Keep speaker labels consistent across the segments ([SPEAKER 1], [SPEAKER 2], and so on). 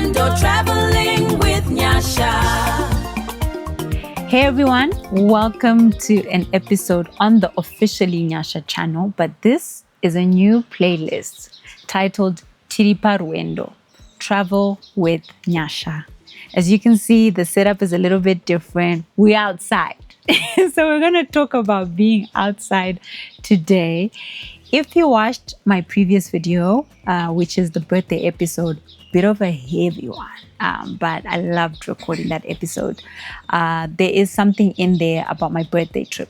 [SPEAKER 1] Tiriparwen'Door, traveling with Nyashaà.
[SPEAKER 2] Hey everyone, welcome to an episode on the officially Nyashaà channel, but this is a new playlist titled Tiriparwen'Door, Travel with Nyashaà. As you can see, the setup is a little bit different. We're outside. So we're going to talk about being outside today. If you watched my previous video, which is the birthday episode, bit of a heavy one, but I loved recording that episode. There is something in there about my birthday trip.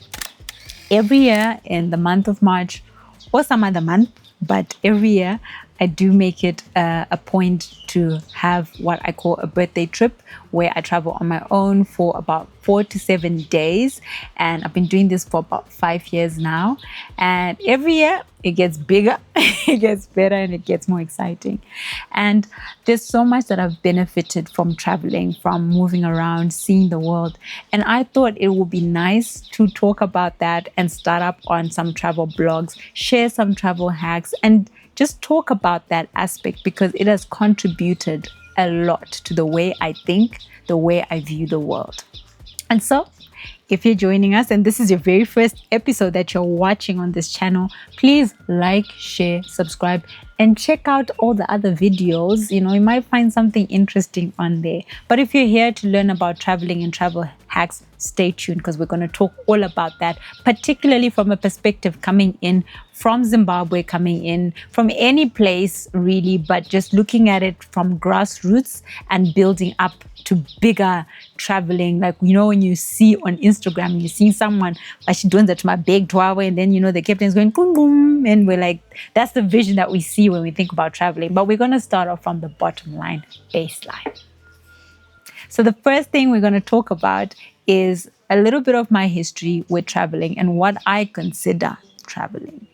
[SPEAKER 2] Every year in the month of March or some other month, but every year I do make it a point to have what I call a birthday trip where I travel on my own for about 4 to 7 days. And I've been doing this for about 5 years now. And every year it gets bigger, it gets better, and it gets more exciting. And there's so much that I've benefited from traveling, from moving around, seeing the world. And I thought it would be nice to talk about that and start up on some travel blogs, share some travel hacks, and just talk about that aspect because it has contributed a lot to the way I think, the way I view the world. And so, if you're joining us and this is your very first episode that you're watching on this channel, please like, share, subscribe, and check out all the other videos. You might find something interesting on there. But if you're here to learn about traveling and travel hacks, stay tuned because we're going to talk all about that, particularly from a perspective coming in from Zimbabwe, coming in from any place really, but just looking at it from grassroots and building up to bigger traveling. Like, when you see on Instagram, you see someone, she doing that to my big 12, and then, the captain's going boom, boom, and we're like, that's the vision that we see when we think about traveling. But we're going to start off from the bottom line, baseline. So the first thing we're going to talk about is a little bit of my history with traveling and what I consider traveling.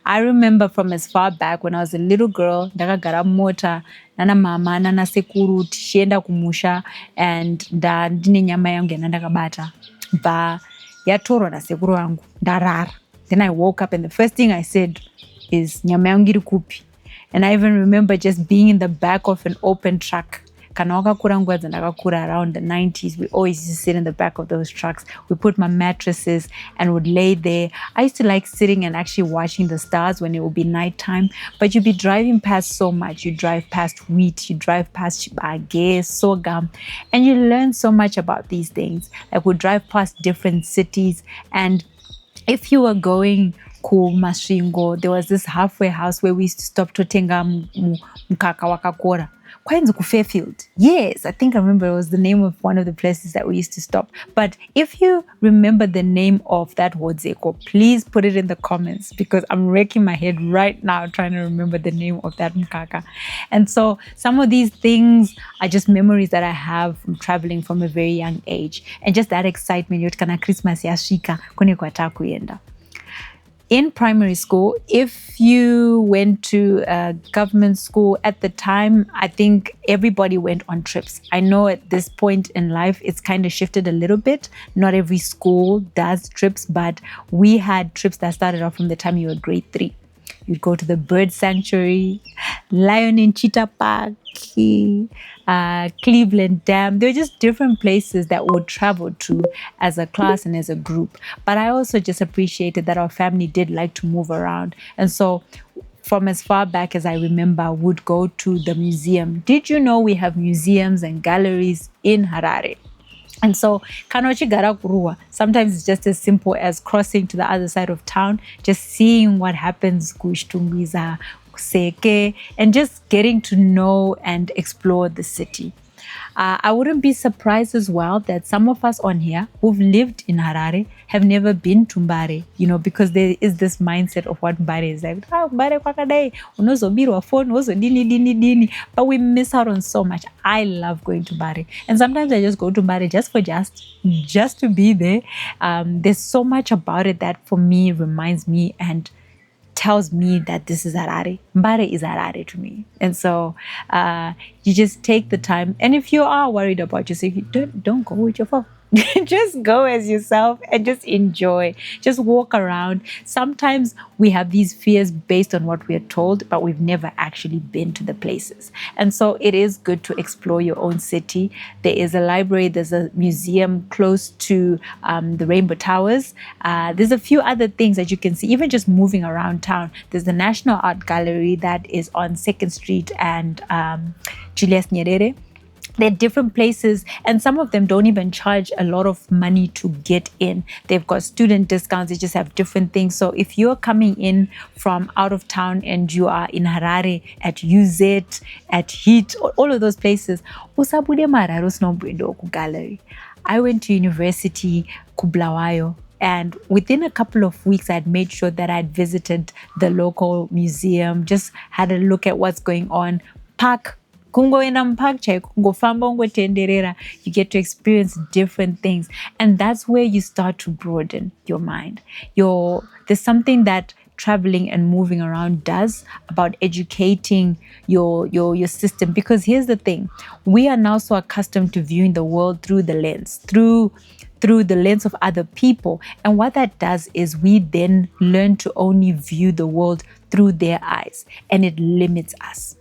[SPEAKER 2] I remember from as far back when I was a little girl, ndakagara mota nana mama nana sekuru tichienda kumusha, and ndine nyama yangu ndakabata ba yatorwa nasekuru wangu ndarara. Then I woke up and the first thing I said is nyama yangu iri kupi. And I even remember just being in the back of an open truck. Kana wakakura nguva dzandakakura around the 90s, we always used to sit in the back of those trucks. We put my mattresses and would lay there. I used to like sitting and actually watching the stars when it would be nighttime. But you'd be driving past so much. You drive past wheat, you drive past chibage, sorghum, and you learn so much about these things. Like we'd drive past different cities, and if you were going Masvingo, there was this halfway house where we used to stop to tenga mkaka wakakora. Fairfield. Yes, I think I remember it was the name of one of the places that we used to stop. But if you remember the name of that wodzeko, please put it in the comments because I'm wrecking my head right now trying to remember the name of that mkaka. And so some of these things are just memories that I have from traveling from a very young age. And just that excitement, yotkana Christmas yashika kune kwata kuenda. In primary school, if you went to a government school at the time, I think everybody went on trips. I know at this point in life, it's kind of shifted a little bit. Not every school does trips, but we had trips that started off from the time you were grade 3. You'd go to the bird sanctuary, lion and cheetah park, Cleveland Dam. There were just different places that we would travel to as a class and as a group. But I also just appreciated that our family did like to move around. And so from as far back as I remember, would go to the museum. Did you know we have museums and galleries in Harare? And so, sometimes it's just as simple as crossing to the other side of town, just seeing what happens, and just getting to know and explore the city. I wouldn't be surprised as well that some of us on here who've lived in Harare have never been to Mbare, because there is this mindset of what Mbare is like. Mbare kwakadai, unozobirwa phone, dini. But we miss out on so much. I love going to Mbare. And sometimes I just go to Mbare just to be there. There's so much about it that for me reminds me and tells me that this is Harare. Mbare is Harare to me. And so you just take the time. And if you are worried about your safety, don't go with your phone. Just go as yourself and just enjoy. Just walk around. Sometimes we have these fears based on what we are told, but we've never actually been to the places. And so it is good to explore your own city. There is a library, there's a museum close to the Rainbow Towers. There's a few other things that you can see, even just moving around town. There's the National Art Gallery that is on 2nd Street and Julius Nyerere. They're different places, and some of them don't even charge a lot of money to get in. They've got student discounts. They just have different things. So if you're coming in from out of town and you are in Harare, at UZ, at HEAT, all of those places, usabude mararo sinombwendo ku gallery. I went to university kuBulawayo, and within a couple of weeks, I'd made sure that I'd visited the local museum, just had a look at what's going on. Park. You get to experience different things, and that's where you start to broaden your mind. There's something that traveling and moving around does about educating your system, because here's the thing, we are now so accustomed to viewing the world through the lens of other people, and what that does is we then learn to only view the world through their eyes, and it limits us.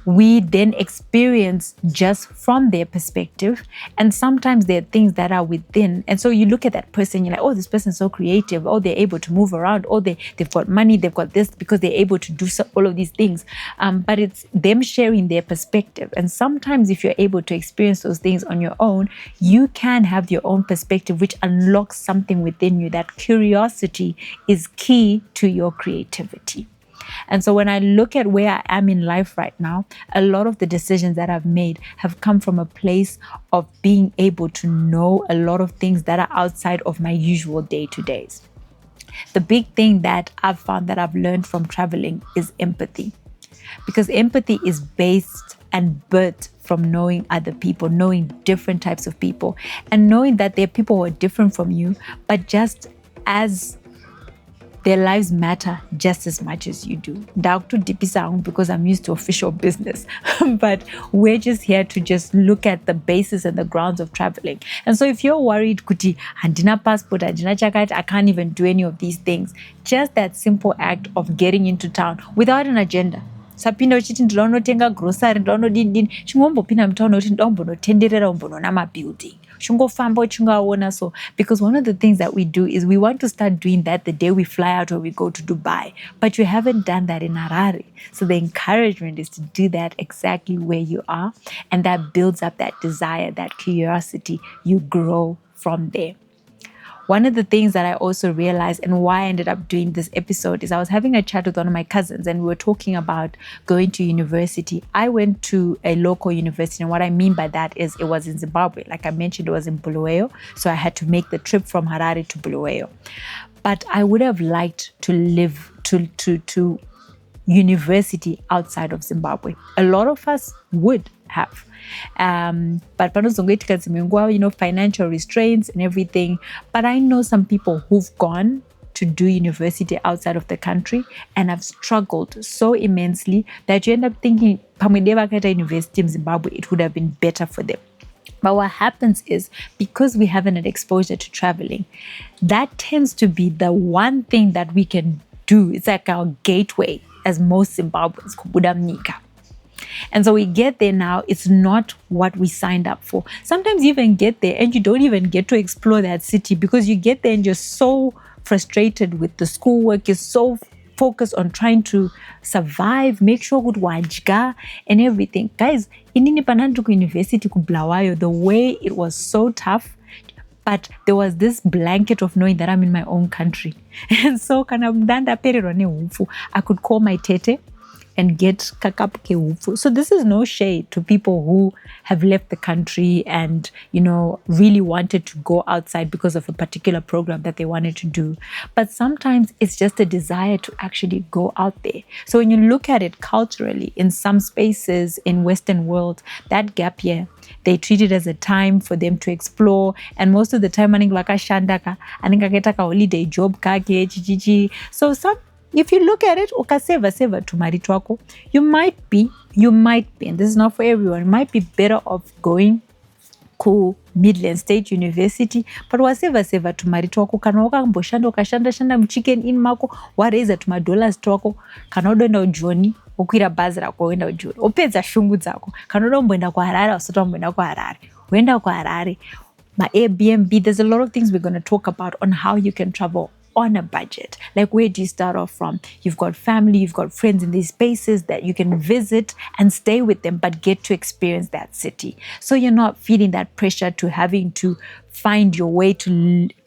[SPEAKER 2] We then experience just from their perspective, and sometimes there are things that are within. And so you look at that person, you're like, oh, this person is so creative. Oh, they're able to move around. Oh, they've got money. They've got this because they're able to do all of these things. But it's them sharing their perspective. And sometimes if you're able to experience those things on your own, you can have your own perspective, which unlocks something within you. That curiosity is key to your creativity. And so when I look at where I am in life right now, a lot of the decisions that I've made have come from a place of being able to know a lot of things that are outside of my usual day-to-days. The big thing that I've found that I've learned from traveling is empathy. Because empathy is based and birthed from knowing other people, knowing different types of people, and knowing that there are people who are different from you, but just as their lives matter just as much as you do. Because I'm used to official business. But we're just here to just look at the basis and the grounds of traveling. And so if you're worried, kuti, handina passport, handina chakati, I can't even do any of these things, just that simple act of getting into town without an agenda. Sapinda uchiti ndinotenga grocery, ndinodini, chingombopinda mutaona kuti ndombonotenderera umbonona mabuilding. So, because one of the things that we do is we want to start doing that the day we fly out or we go to Dubai, but you haven't done that in Harare. So the encouragement is to do that exactly where you are, and that builds up that desire, that curiosity. You grow from there. One of the things that I also realized, and why I ended up doing this episode, is I was having a chat with one of my cousins and we were talking about going to university. I went to a local university, and what I mean by that is it was in Zimbabwe. Like I mentioned, it was in Bulawayo, so I had to make the trip from Harare to Bulawayo. But I would have liked to live to university outside of Zimbabwe. A lot of us would have. But financial restraints and everything. But I know some people who've gone to do university outside of the country and have struggled so immensely that you end up thinking, university in Zimbabwe, it would have been better for them. But what happens is, because we haven't had exposure to traveling, that tends to be the one thing that we can do. It's like our gateway, as most Zimbabweans, kubudamnika. And so we get there now, it's not what we signed up for. Sometimes you even get there and you don't even get to explore that city, because you get there and you're so frustrated with the schoolwork, you're so focused on trying to survive, make sure good wajga and everything. Guys, in university kuBulawayo, the way it was so tough, but there was this blanket of knowing that I'm in my own country. And so I could call my tete and get kakapuke ufu. So this is no shade to people who have left the country and, really wanted to go outside because of a particular program that they wanted to do. But sometimes it's just a desire to actually go out there. So when you look at it culturally, in some spaces in Western world, that gap year, they treat it as a time for them to explore. And most of the time, holiday job kake, so if you look at it, ukaseva tumari twako, you might be, and this is not for everyone, you might be better off going kuMidland State University, but waseva tumari twako kana wakamboshanda ukashanda muchicken in mako wareza tumadollars twako kana udoenda kuJoni ukwira bhazi rako uenda kuJoni upedza shungu dzako kana uda kumboenda kuHarare usati wamboenda kuHarare uenda kuHarare Airbnb. There's a lot of things we're going to talk about on how you can travel on a budget. Like, where do you start off from? You've got family, you've got friends in these spaces that you can visit and stay with them, but get to experience that city. So you're not feeling that pressure to having to find your way to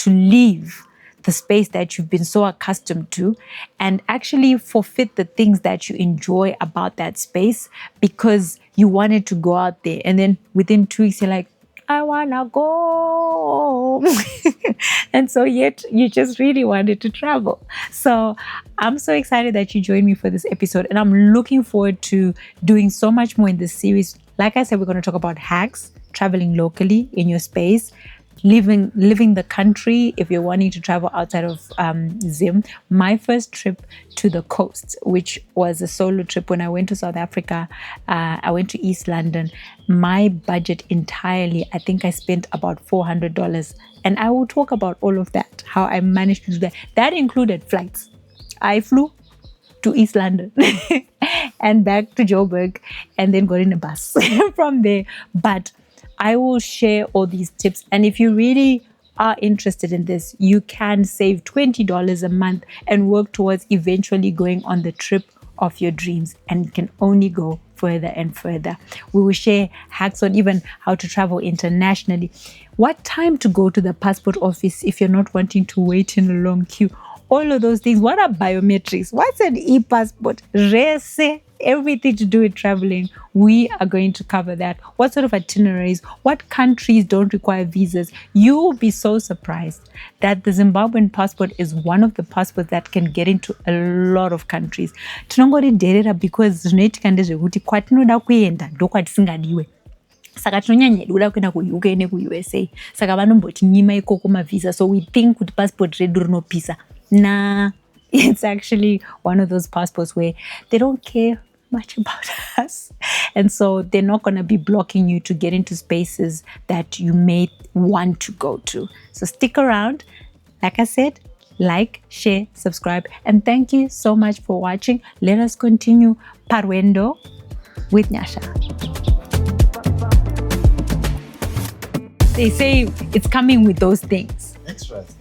[SPEAKER 2] leave the space that you've been so accustomed to and actually forfeit the things that you enjoy about that space because you wanted to go out there. And then within 2 weeks, you're like, I wanna go. And so yet you just really wanted to travel. So I'm so excited that you joined me for this episode, and I'm looking forward to doing so much more in this series. Like I said, we're going to talk about hacks, traveling locally in your space, living the country if you're wanting to travel outside of Zim. My first trip to the coast, which was a solo trip when I went to South Africa, I went to East London. My budget entirely, I think I spent about $400, and I will talk about all of that, how I managed to do that. That included flights. I flew to East London and back to Joburg and then got in a bus from there. But I will share all these tips. And if you really are interested in this, you can save $20 a month and work towards eventually going on the trip of your dreams, and you can only go further and further. We will share hacks on even how to travel internationally, what time to go to the passport office if you're not wanting to wait in a long queue, all of those things. What are biometrics? What's an e-passport? Rese, everything to do with traveling. We are going to cover that. What sort of itineraries? What countries don't require visas? You will be so surprised that the Zimbabwean passport is one of the passports that can get into a lot of countries. Tinongoriderera because zvinoitika ndezvekuti kwatinoda kuenda ndokwatisingadiwe. Saka tinonyanya kuda kuenda kuUK nekuUSA. Saka vanomboti nyima ikoko mavisa. So we think kuti passport redu rinopisa. Nah, it's actually one of those passports where they don't care much about us. And so they're not going to be blocking you to get into spaces that you may want to go to. So stick around. Like I said, like, share, subscribe. And thank you so much for watching. Let us continue Parwen'Door with Nyashaà. They say it's coming with those things.
[SPEAKER 3] Extras.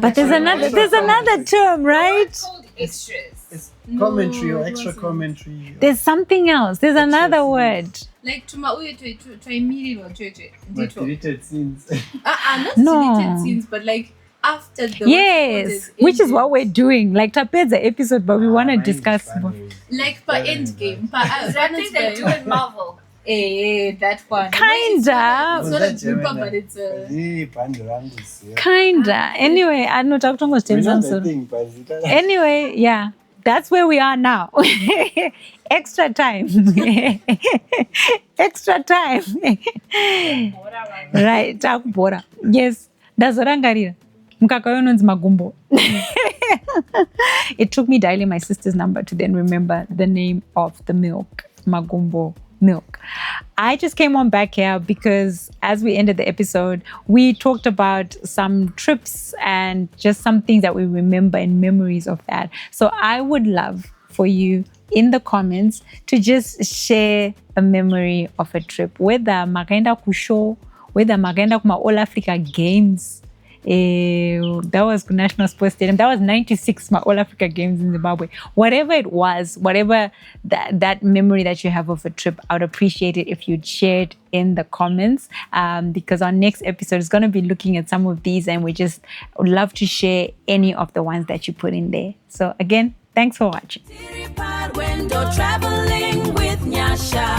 [SPEAKER 2] But there's another term, right?
[SPEAKER 4] Called extras.
[SPEAKER 3] It's commentary or extra commentary.
[SPEAKER 2] There's something else. There's another word.
[SPEAKER 4] Like tumauye twaimirirwa chocho
[SPEAKER 3] But
[SPEAKER 4] ndito.
[SPEAKER 3] deleted scenes.
[SPEAKER 4] Not
[SPEAKER 2] No.
[SPEAKER 4] deleted scenes, but like after the
[SPEAKER 2] Yes, which is what we're doing. Like tapeza episode, but we want to discuss more.
[SPEAKER 4] like per end game.
[SPEAKER 5] That thing they do in Marvel.
[SPEAKER 4] That one.
[SPEAKER 2] Kinda.
[SPEAKER 4] It's not a blooper, but it's a.
[SPEAKER 2] Kinda. Anyway, I know talk to
[SPEAKER 3] thing,
[SPEAKER 2] Anyway, yeah. That's where we are now. Extra time. Extra time. Right, takubhora. Yes. Ndazorangarira. Mukaka unonzi magumbo. It took me dialing my sister's number to then remember the name of the milk. Magumbo milk. I just came on back here because as we ended the episode, we talked about some trips and just some things that we remember and memories of that. So I would love for you in the comments to just share a memory of a trip, whether makaenda kushow, whether makaenda kuma All Africa Games. That was National Sports Stadium. That was 96 my All Africa Games in Zimbabwe. Whatever it was, whatever that memory that you have of a trip, I would appreciate it if you'd share it in the comments, because our next episode is going to be looking at some of these, and we just would love to share any of the ones that you put in there. So again, thanks for watching.
[SPEAKER 1] Tiriparwen'Door, traveling with Nyashaà.